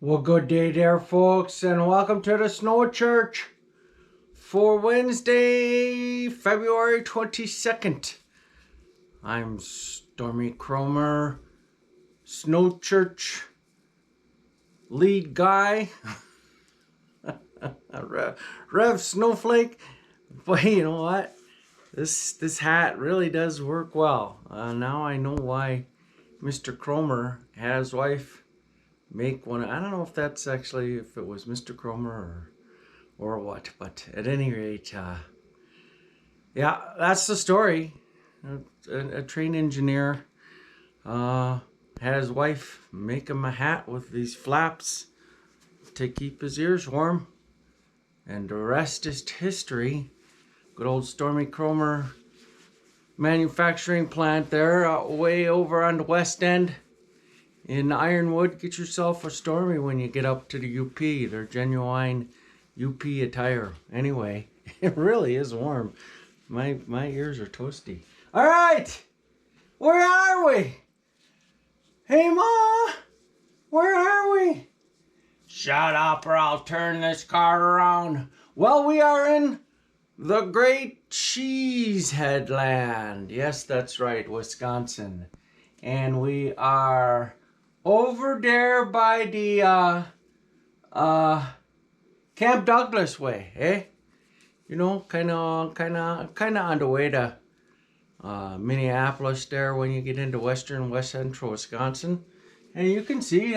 Well, good day there, folks, and welcome to the Snow Church for Wednesday, February 22nd. I'm Stormy Cromer, Snow Church lead guy, Rev Snowflake. But you know what? This hat really does work well. Now I know why Mr. Cromer had his wife make one. I don't know if that's actually, if it was Mr. Cromer or what, but at any rate, yeah, that's the story. A train engineer had his wife make him a hat with these flaps to keep his ears warm, and the rest is history. Good old Stormy Cromer manufacturing plant there, way over on the west end in Ironwood. Get yourself a Stormy when you get up to the UP. They're genuine UP attire. Anyway, it really is warm. My ears are toasty. All right, where are we? Hey, Ma, where are we? Shut up or I'll turn this car around. Well, we are in the Great Cheesehead Land. Yes, that's right, Wisconsin. And we are over there by the Camp Douglas way, eh? You know, kind of on the way to Minneapolis there when you get into west central Wisconsin. And you can see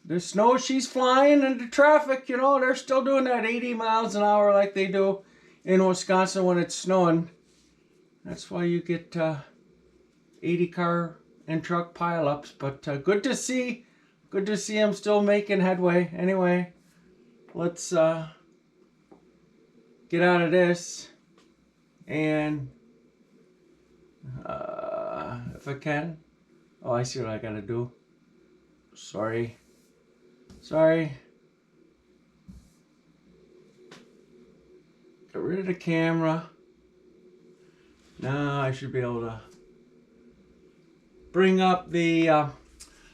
the snow, she's flying, and the traffic, you know, they're still doing that 80 miles an hour like they do in Wisconsin when it's snowing. That's why you get 80 car and truck pileups. But good to see them still making headway. Anyway, let's get out of this, and if I can. Oh, I see what I gotta do. Sorry. Get rid of the camera. Now I should be able to bring up the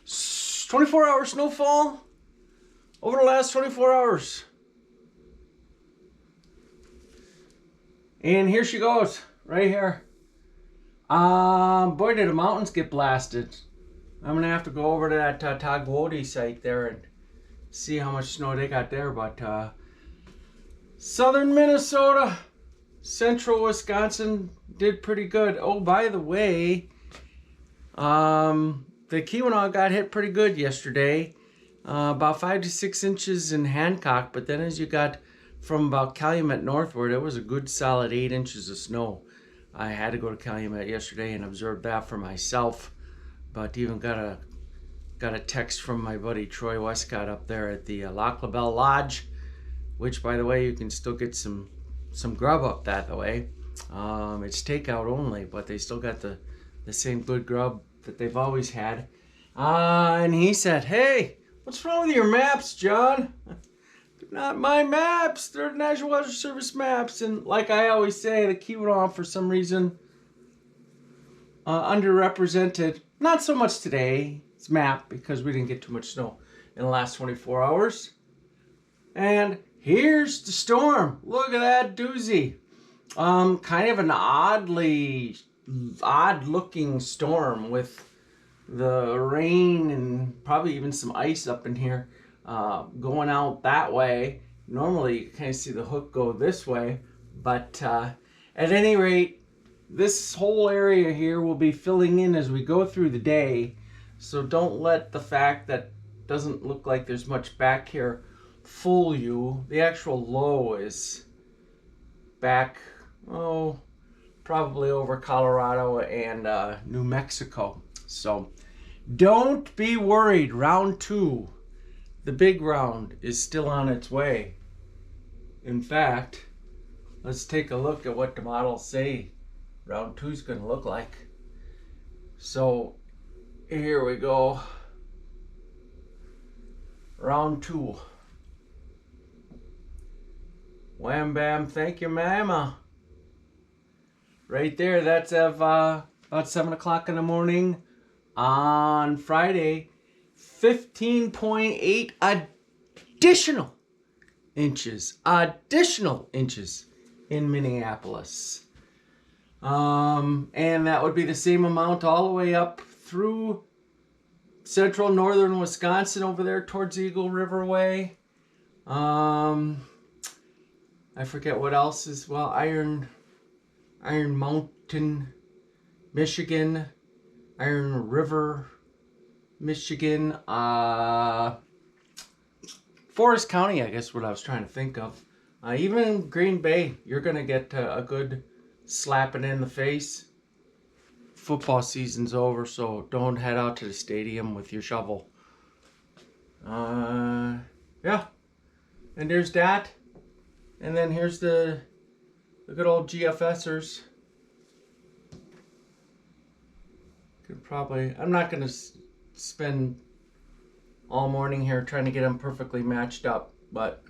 24-hour snowfall over the last 24 hours. And here she goes, right here. Boy, did the mountains get blasted. I'm gonna have to go over to that Tagwodi site there and see how much snow they got there. But southern Minnesota, central Wisconsin did pretty good. Oh, by the way, the Keweenaw got hit pretty good yesterday. About 5 to 6 inches in Hancock, but then as you got from about Calumet northward, it was a good solid 8 inches of snow. I had to go to Calumet yesterday and observe that for myself, but even got a text from my buddy Troy Westcott up there at the Lac La Belle Lodge, which, by the way, you can still get some grub up that way. It's takeout only, but they still got the same good grub that they've always had. And he said, "Hey, what's wrong with your maps, John?" Not my maps. They're National Weather Service maps. And like I always say, the Keweenaw, for some reason, underrepresented. Not so much today. It's map because we didn't get too much snow in the last 24 hours. And here's the storm. Look at that doozy. Kind of an odd-looking storm with the rain and probably even some ice up in here. Going out that way. Normally you kind of see the hook go this way, but at any rate, this whole area here will be filling in as we go through the day, so don't let the fact that doesn't look like there's much back here fool you. The actual low is back, probably over Colorado and New Mexico, so don't be worried. Round 2, the big round, is still on its way. In fact, let's take a look at what the models say round 2 is going to look like. So here we go. Round 2. Wham bam, thank you, mama. Right there, that's about 7 o'clock in the morning on Friday, 15.8 additional inches. Additional inches in Minneapolis. And that would be the same amount all the way up through central northern Wisconsin over there towards Eagle River Way. I forget what else is, well, Iron Mountain, Michigan, Iron River, Michigan, Forest County, I guess what I was trying to think of. Even Green Bay, you're going to get a good slapping in the face. Football season's over, so don't head out to the stadium with your shovel. Yeah. And there's that. And then here's the good old GFSers. Could probably, I'm not going to spend all morning here trying to get them perfectly matched up, but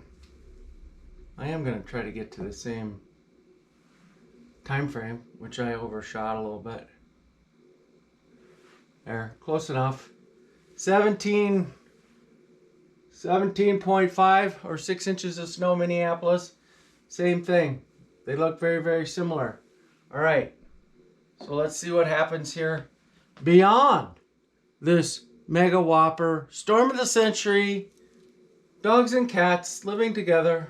I am going to try to get to the same time frame, which I overshot a little bit. There, close enough. 17.5 or 6 inches of snow, Minneapolis. Same thing. They look very, very similar. All right. So let's see what happens here beyond this mega whopper storm of the century. Dogs and cats living together.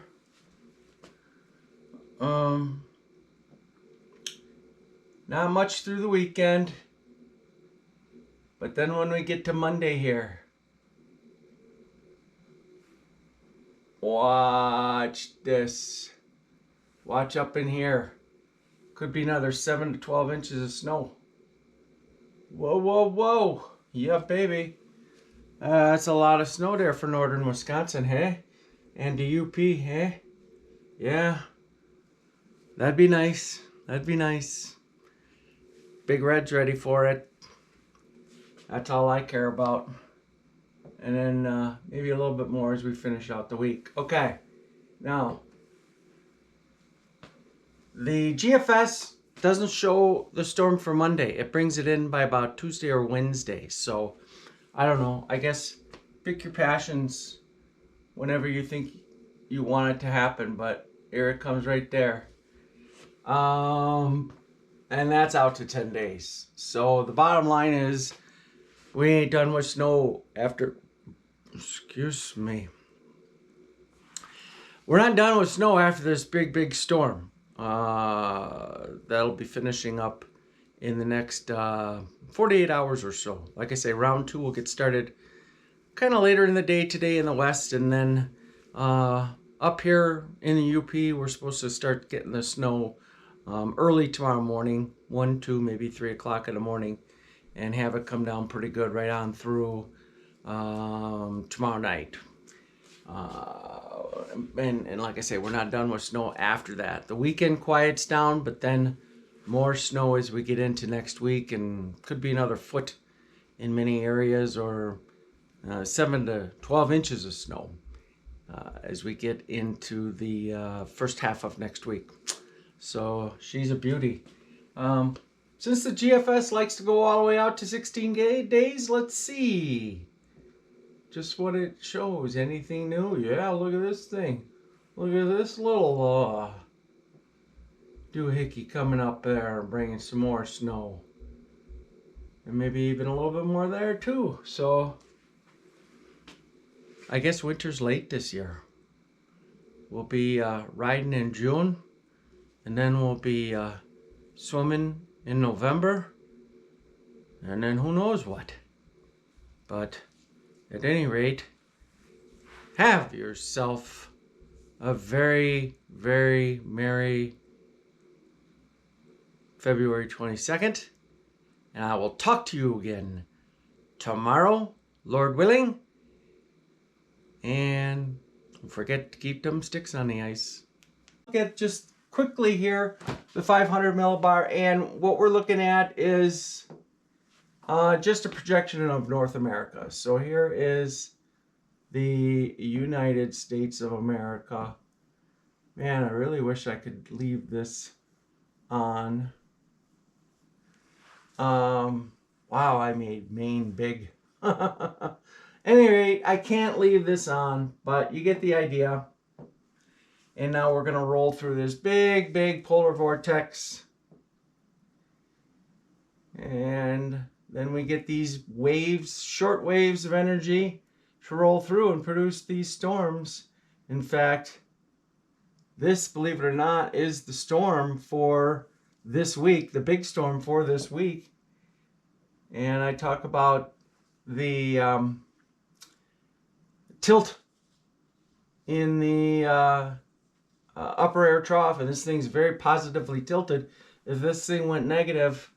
Not much through the weekend. But then when we get to Monday here, watch this. Watch up in here. Could be another 7 to 12 inches of snow. Whoa, whoa, whoa. Yeah, baby. That's a lot of snow there for northern Wisconsin, hey? And the UP, hey? Yeah. That'd be nice. That'd be nice. Big Red's ready for it. That's all I care about. And then maybe a little bit more as we finish out the week. Okay. Now, the GFS doesn't show the storm for Monday. It brings it in by about Tuesday or Wednesday. So, I don't know. I guess pick your passions whenever you think you want it to happen. But here it comes right there. And that's out to 10 days. So, the bottom line is we ain't done with snow after... Excuse me. We're not done with snow after this big, big storm. That'll be finishing up in the next 48 hours or so. Like I say, round 2 will get started kind of later in the day today in the west. And then up here in the UP, we're supposed to start getting the snow early tomorrow morning, 1, 2, maybe 3 o'clock in the morning. And have it come down pretty good right on through tomorrow night. And like I say, we're not done with snow after that. The weekend quiets down, but then more snow as we get into next week, and could be another foot in many areas, or 7 to 12 inches of snow as we get into the first half of next week. So she's a beauty. Since the GFS likes to go all the way out to 16 days, let's see just what it shows. Anything new? Yeah, look at this thing. Look at this little doohickey coming up there and bringing some more snow. And maybe even a little bit more there too. So I guess winter's late this year. We'll be riding in June, and then we'll be swimming in November, and then who knows what. But at any rate, have yourself a very, very merry February 22nd, and I will talk to you again tomorrow, Lord willing, and don't forget to keep them sticks on the ice. Look at just quickly here the 500 millibar, and what we're looking at is just a projection of North America. So here is the United States of America. Man, I really wish I could leave this on. Wow, I made Maine big. Anyway, I can't leave this on, but you get the idea. And now we're going to roll through this big, big polar vortex. And then we get these waves, short waves of energy to roll through and produce these storms. In fact, this, believe it or not, is the storm for this week, the big storm for this week. And I talk about the tilt in the upper air trough, and this thing's very positively tilted. If this thing went negative,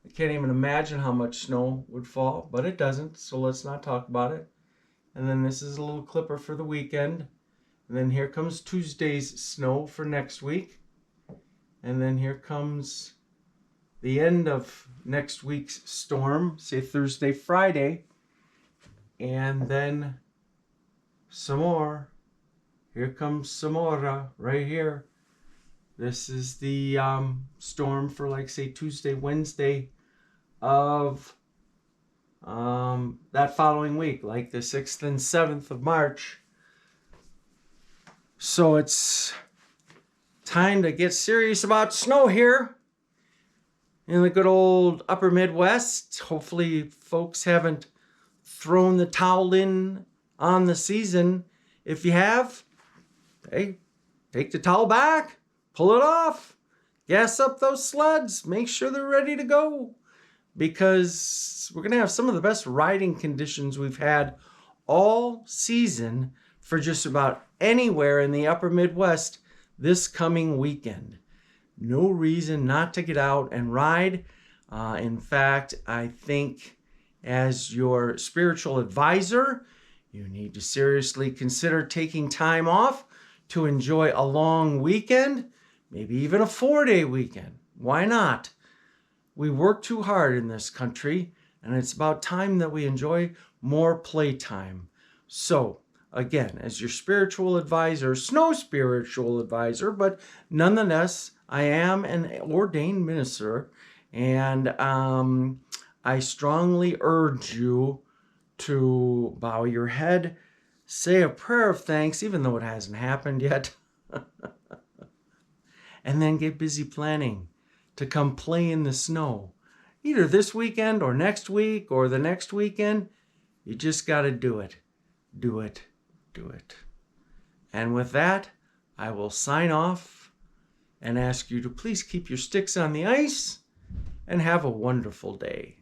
I can't even imagine how much snow would fall, but it doesn't, so let's not talk about it. And then this is a little clipper for the weekend. And then here comes Tuesday's snow for next week. And then here comes the end of next week's storm, say Thursday, Friday. And then some more. Here comes some more right here. This is the storm for, like, say, Tuesday, Wednesday of that following week, like the 6th and 7th of March. So it's time to get serious about snow here in the good old upper Midwest. Hopefully folks haven't thrown the towel in on the season. If you have, hey, take the towel back, pull it off, gas up those sleds, make sure they're ready to go, because we're going to have some of the best riding conditions we've had all season for just about anywhere in the upper Midwest this coming weekend. No reason not to get out and ride. In fact, I think as your spiritual advisor, you need to seriously consider taking time off to enjoy a long weekend, maybe even a 4-day weekend. Why not? We work too hard in this country, and it's about time that we enjoy more playtime. So, again, as your spiritual advisor, snow spiritual advisor, but nonetheless, I am an ordained minister, and I strongly urge you to bow your head, say a prayer of thanks, even though it hasn't happened yet, and then get busy planning to come play in the snow, either this weekend or next week or the next weekend. You just got to do it. Do it. Do it. And with that, I will sign off and ask you to please keep your sticks on the ice and have a wonderful day.